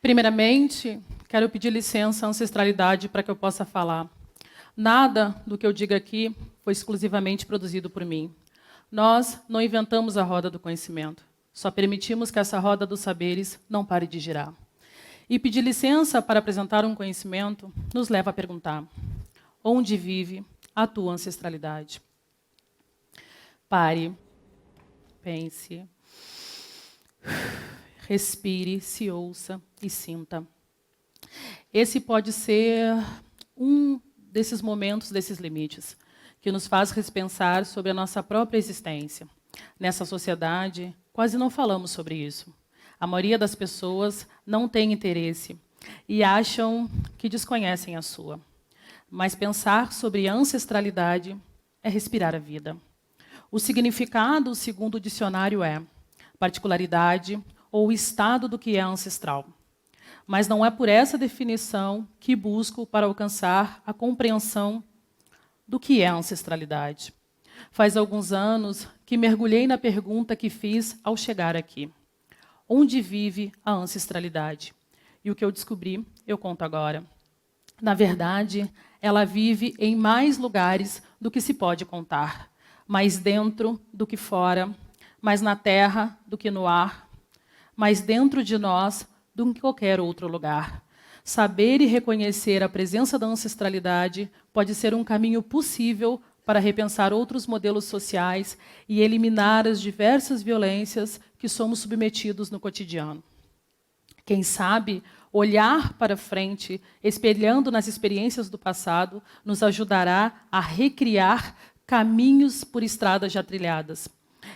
Primeiramente, quero pedir licença à ancestralidade para que eu possa falar. Nada do que eu diga aqui foi exclusivamente produzido por mim. Nós não inventamos a roda do conhecimento. Só permitimos que essa roda dos saberes não pare de girar. E pedir licença para apresentar um conhecimento nos leva a perguntar: onde vive a tua ancestralidade? Pare, pense, respire, se ouça e sinta. Esse pode ser um desses momentos, desses limites, que nos faz repensar sobre a nossa própria existência. Nessa sociedade, quase não falamos sobre isso. A maioria das pessoas não tem interesse e acham que desconhecem a sua. Mas pensar sobre ancestralidade é respirar a vida. O significado, segundo o dicionário, é particularidade ou estado do que é ancestral. Mas não é por essa definição que busco para alcançar a compreensão do que é ancestralidade. Faz alguns anos que mergulhei na pergunta que fiz ao chegar aqui. Onde vive a ancestralidade? E o que eu descobri, eu conto agora. Na verdade, ela vive em mais lugares do que se pode contar. Mais dentro do que fora, mais na terra do que no ar, mais dentro de nós do que qualquer outro lugar. Saber e reconhecer a presença da ancestralidade pode ser um caminho possível para repensar outros modelos sociais e eliminar as diversas violências que somos submetidos no cotidiano. Quem sabe, olhar para frente, espelhando nas experiências do passado, nos ajudará a recriar caminhos por estradas já trilhadas.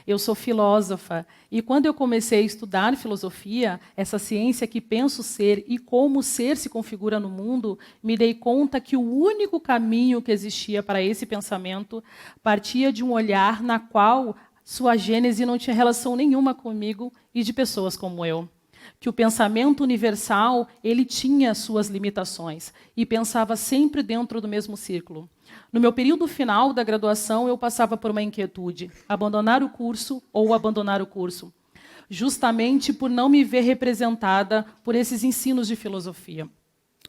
Eu sou filósofa e quando eu comecei a estudar filosofia, essa ciência que penso ser e como o ser se configura no mundo, me dei conta que o único caminho que existia para esse pensamento partia de um olhar na qual sua gênese não tinha relação nenhuma comigo e de pessoas como eu. Que o pensamento universal ele tinha suas limitações e pensava sempre dentro do mesmo círculo. No meu período final da graduação, eu passava por uma inquietude: abandonar o curso ou abandonar o curso, justamente por não me ver representada por esses ensinos de filosofia.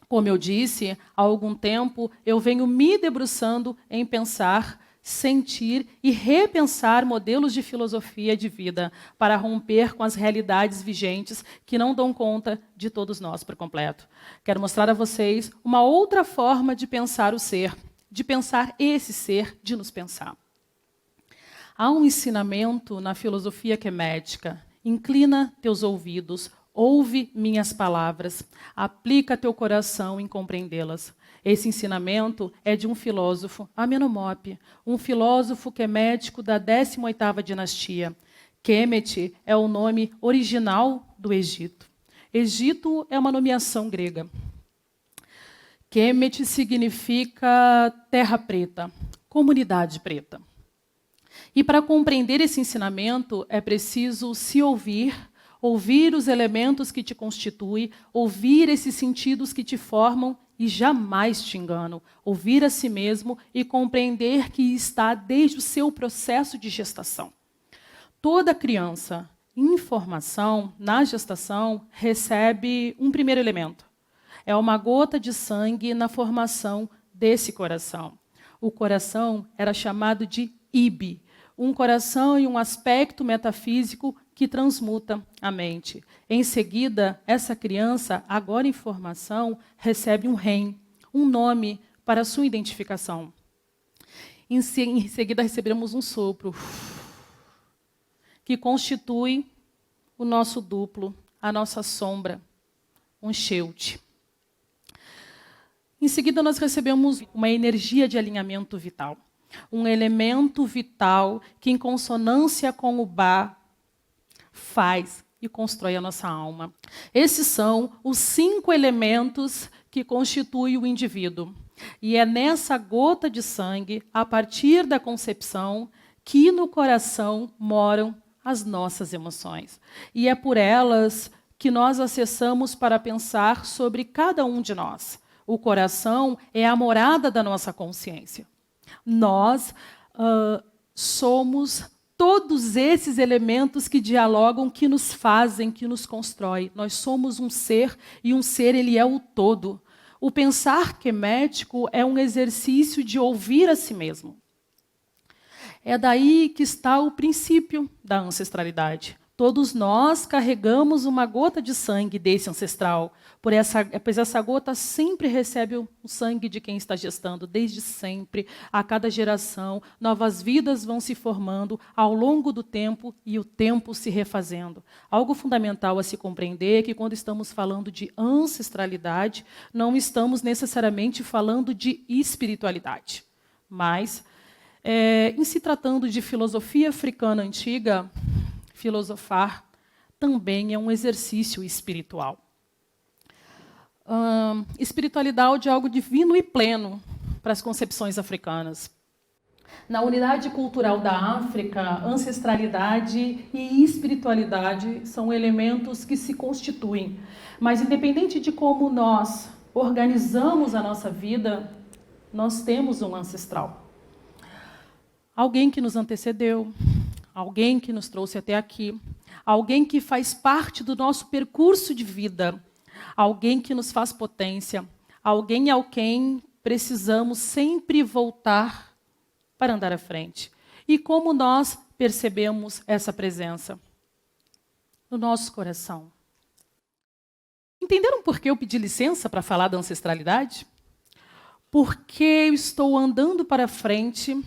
Como eu disse, há algum tempo eu venho me debruçando em pensar, sentir e repensar modelos de filosofia de vida para romper com as realidades vigentes que não dão conta de todos nós por completo. Quero mostrar a vocês uma outra forma de pensar o ser, de pensar esse ser, de nos pensar. Há um ensinamento na filosofia quemética: inclina teus ouvidos, ouve minhas palavras, aplica teu coração em compreendê-las. Esse ensinamento é de um filósofo, Amenhotep, um filósofo quemético da 18ª dinastia. Kemet é o nome original do Egito. Egito é uma nomeação grega. Kemet significa terra preta, comunidade preta. E para compreender esse ensinamento é preciso se ouvir os elementos que te constituem, ouvir esses sentidos que te formam e jamais te enganam, ouvir a si mesmo e compreender que está desde o seu processo de gestação. Toda criança em formação, na gestação, recebe um primeiro elemento. É uma gota de sangue na formação desse coração. O coração era chamado de Ibi, um coração e um aspecto metafísico que transmuta a mente. Em seguida, essa criança, agora em formação, recebe um REM, um nome para a sua identificação. Em seguida, recebemos um sopro, que constitui o nosso duplo, a nossa sombra, um Sheut. Em seguida, nós recebemos uma energia de alinhamento vital. Um elemento vital que, em consonância com o Ba, faz e constrói a nossa alma. Esses são os 5 elementos que constituem o indivíduo. E é nessa gota de sangue, a partir da concepção, que no coração moram as nossas emoções. E é por elas que nós acessamos para pensar sobre cada um de nós. O coração é a morada da nossa consciência. Nós somos todos esses elementos que dialogam, que nos fazem, que nos constroem. Nós somos um ser, e um ser ele é o todo. O pensar quemético é um exercício de ouvir a si mesmo. É daí que está o princípio da ancestralidade. Todos nós carregamos uma gota de sangue desse ancestral, pois essa gota sempre recebe o sangue de quem está gestando, desde sempre, a cada geração. Novas vidas vão se formando ao longo do tempo e o tempo se refazendo. Algo fundamental a se compreender é que quando estamos falando de ancestralidade, não estamos necessariamente falando de espiritualidade, mas em se tratando de filosofia africana antiga, filosofar também é um exercício espiritual. Espiritualidade é algo divino e pleno para as concepções africanas. Na unidade cultural da África, ancestralidade e espiritualidade são elementos que se constituem. Mas, independente de como nós organizamos a nossa vida, nós temos um ancestral. Alguém que nos antecedeu, alguém que nos trouxe até aqui, alguém que faz parte do nosso percurso de vida, alguém que nos faz potência, alguém ao quem precisamos sempre voltar para andar à frente. E como nós percebemos essa presença? No nosso coração. Entenderam por que eu pedi licença para falar da ancestralidade? Porque eu estou andando para frente,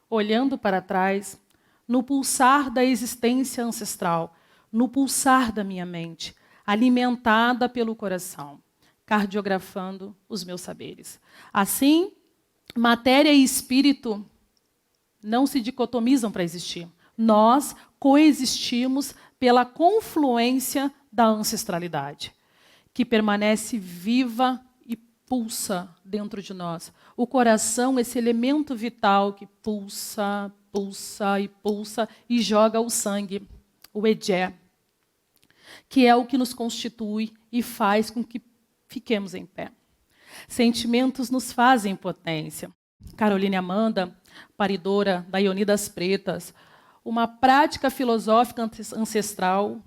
olhando para trás, no pulsar da existência ancestral, no pulsar da minha mente, alimentada pelo coração, cardiografando os meus saberes. Assim, matéria e espírito não se dicotomizam para existir. Nós coexistimos pela confluência da ancestralidade, que permanece viva e pulsa dentro de nós. O coração, esse elemento vital que pulsa, pulsa e pulsa e joga o sangue, o edé, que é o que nos constitui e faz com que fiquemos em pé. Sentimentos nos fazem potência. Caroline Amanda, paridora da Ioni das Pretas, uma prática filosófica ancestral,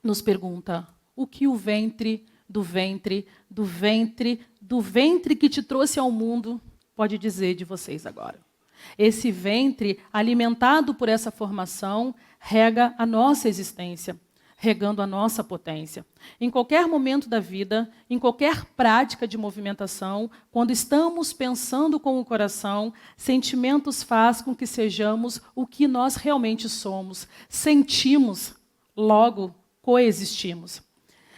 nos pergunta: o que o ventre do ventre, do ventre, do ventre que te trouxe ao mundo pode dizer de vocês agora? Esse ventre, alimentado por essa formação, rega a nossa existência, regando a nossa potência. Em qualquer momento da vida, em qualquer prática de movimentação, quando estamos pensando com o coração, sentimentos fazem com que sejamos o que nós realmente somos. Sentimos, logo coexistimos.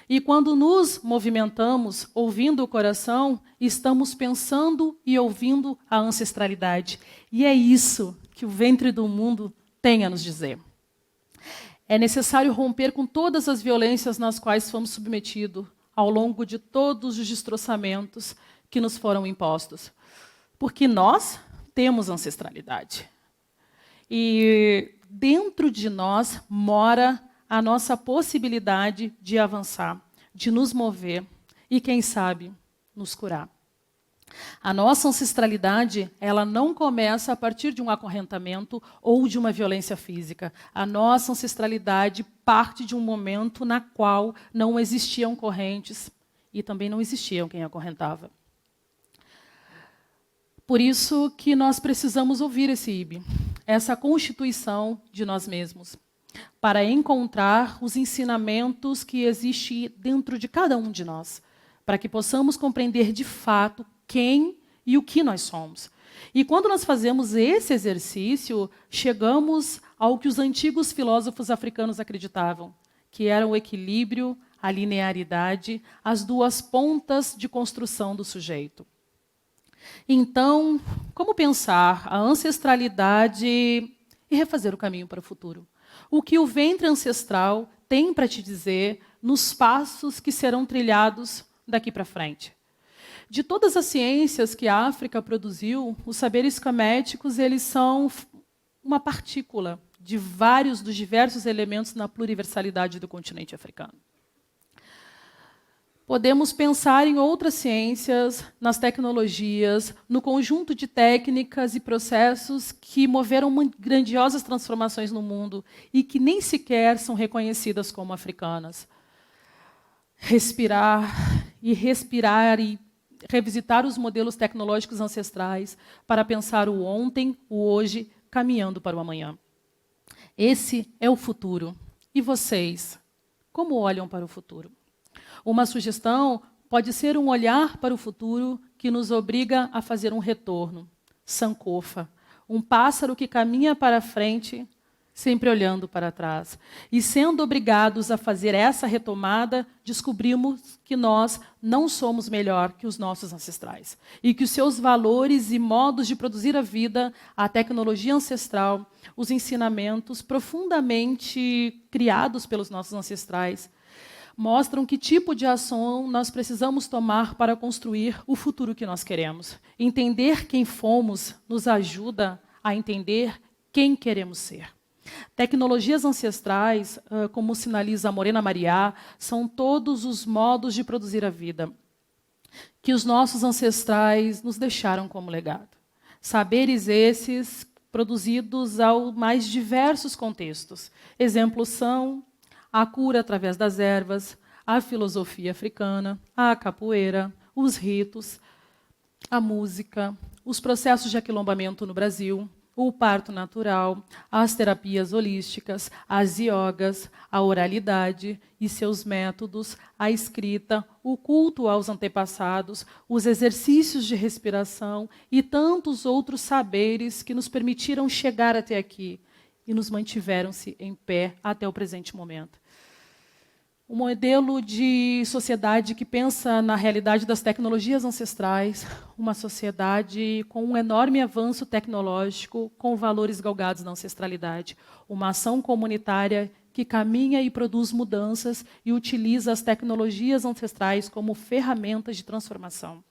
E quando nos movimentamos, ouvindo o coração, estamos pensando e ouvindo a ancestralidade. E é isso que o ventre do mundo tem a nos dizer. É necessário romper com todas as violências nas quais fomos submetidos ao longo de todos os destroçamentos que nos foram impostos. Porque nós temos ancestralidade. E dentro de nós mora a nossa possibilidade de avançar, de nos mover e, quem sabe, nos curar. A nossa ancestralidade, ela não começa a partir de um acorrentamento ou de uma violência física. A nossa ancestralidade parte de um momento na qual não existiam correntes e também não existiam quem acorrentava. Por isso que nós precisamos ouvir esse IB, essa constituição de nós mesmos, para encontrar os ensinamentos que existem dentro de cada um de nós, para que possamos compreender de fato quem e o que nós somos. E quando nós fazemos esse exercício, chegamos ao que os antigos filósofos africanos acreditavam, que era o equilíbrio, a linearidade, as duas pontas de construção do sujeito. Então, como pensar a ancestralidade e refazer o caminho para o futuro? O que o ventre ancestral tem para te dizer nos passos que serão trilhados daqui para frente? De todas as ciências que a África produziu, os saberes caméticos eles são uma partícula de vários dos diversos elementos na pluriversalidade do continente africano. Podemos pensar em outras ciências, nas tecnologias, no conjunto de técnicas e processos que moveram grandiosas transformações no mundo e que nem sequer são reconhecidas como africanas. Respirar e revisitar os modelos tecnológicos ancestrais para pensar o ontem, o hoje, caminhando para o amanhã. Esse é o futuro. E vocês, como olham para o futuro? Uma sugestão pode ser um olhar para o futuro que nos obriga a fazer um retorno. Sankofa, um pássaro que caminha para frente, sempre olhando para trás. E sendo obrigados a fazer essa retomada, descobrimos que nós não somos melhor que os nossos ancestrais. E que os seus valores e modos de produzir a vida, a tecnologia ancestral, os ensinamentos profundamente criados pelos nossos ancestrais, mostram que tipo de ação nós precisamos tomar para construir o futuro que nós queremos. Entender quem fomos nos ajuda a entender quem queremos ser. Tecnologias ancestrais, como sinaliza a Morena Mariá, são todos os modos de produzir a vida que os nossos ancestrais nos deixaram como legado. Saberes esses produzidos aos mais diversos contextos. Exemplos são a cura através das ervas, a filosofia africana, a capoeira, os ritos, a música, os processos de aquilombamento no Brasil, o parto natural, as terapias holísticas, as iogas, a oralidade e seus métodos, a escrita, o culto aos antepassados, os exercícios de respiração e tantos outros saberes que nos permitiram chegar até aqui e nos mantiveram-se em pé até o presente momento. Um modelo de sociedade que pensa na realidade das tecnologias ancestrais, uma sociedade com um enorme avanço tecnológico, com valores galgados na ancestralidade. Uma ação comunitária que caminha e produz mudanças e utiliza as tecnologias ancestrais como ferramentas de transformação,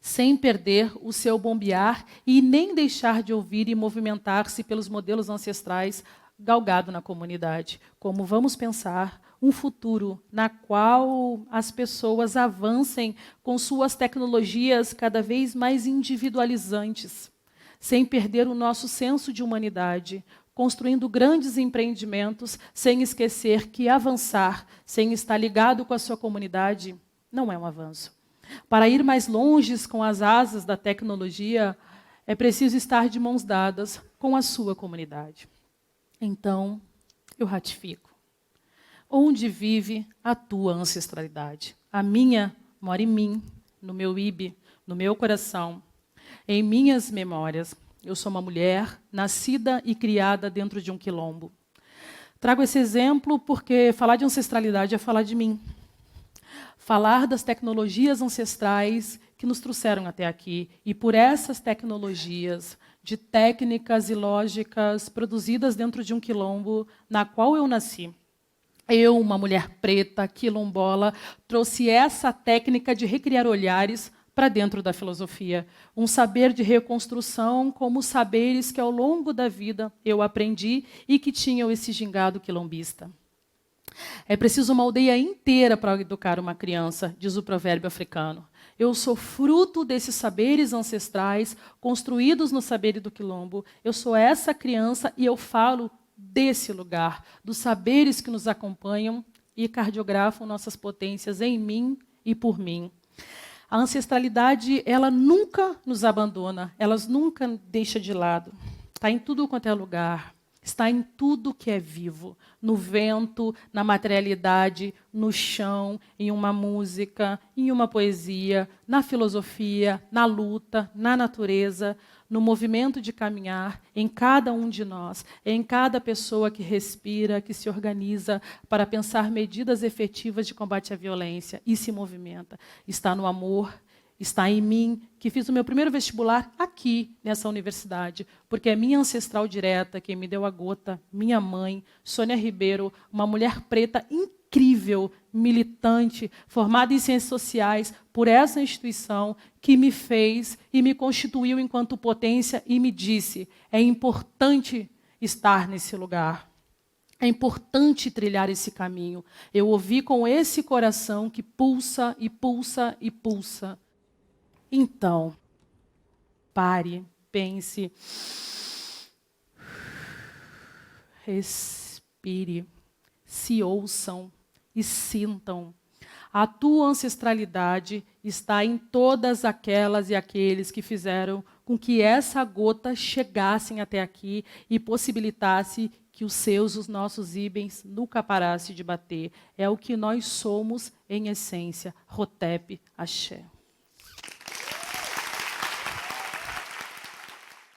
sem perder o seu bombear e nem deixar de ouvir e movimentar-se pelos modelos ancestrais galgado na comunidade. Como vamos pensar um futuro na qual as pessoas avancem com suas tecnologias cada vez mais individualizantes, sem perder o nosso senso de humanidade, construindo grandes empreendimentos, sem esquecer que avançar, sem estar ligado com a sua comunidade, não é um avanço. Para ir mais longe com as asas da tecnologia, é preciso estar de mãos dadas com a sua comunidade. Então, eu ratifico. Onde vive a tua ancestralidade? A minha mora em mim, no meu ibe, no meu coração, em minhas memórias. Eu sou uma mulher nascida e criada dentro de um quilombo. Trago esse exemplo porque falar de ancestralidade é falar de mim. Falar das tecnologias ancestrais que nos trouxeram até aqui. E por essas tecnologias, de técnicas e lógicas produzidas dentro de um quilombo na qual eu nasci. Eu, uma mulher preta, quilombola, trouxe essa técnica de recriar olhares para dentro da filosofia. Um saber de reconstrução como saberes que ao longo da vida eu aprendi e que tinham esse gingado quilombista. É preciso uma aldeia inteira para educar uma criança, diz o provérbio africano. Eu sou fruto desses saberes ancestrais, construídos no saber do quilombo. Eu sou essa criança e eu falo desse lugar, dos saberes que nos acompanham e cardiografam nossas potências em mim e por mim. A ancestralidade, ela nunca nos abandona, ela nunca deixa de lado. Está em tudo quanto é lugar. Está em tudo que é vivo, no vento, na materialidade, no chão, em uma música, em uma poesia, na filosofia, na luta, na natureza, no movimento de caminhar, em cada um de nós, em cada pessoa que respira, que se organiza para pensar medidas efetivas de combate à violência e se movimenta. Está no amor, está em mim, que fiz o meu primeiro vestibular aqui, nessa universidade, porque é minha ancestral direta, quem me deu a gota, minha mãe, Sônia Ribeiro, uma mulher preta incrível, militante, formada em ciências sociais, por essa instituição que me fez e me constituiu enquanto potência e me disse, é importante estar nesse lugar. É importante trilhar esse caminho. Eu ouvi com esse coração que pulsa e pulsa e pulsa. Então, pare, pense, respire, se ouçam e sintam. A tua ancestralidade está em todas aquelas e aqueles que fizeram com que essa gota chegasse até aqui e possibilitasse que os nossos íbens nunca parassem de bater. É o que nós somos em essência. Hotep, Axé.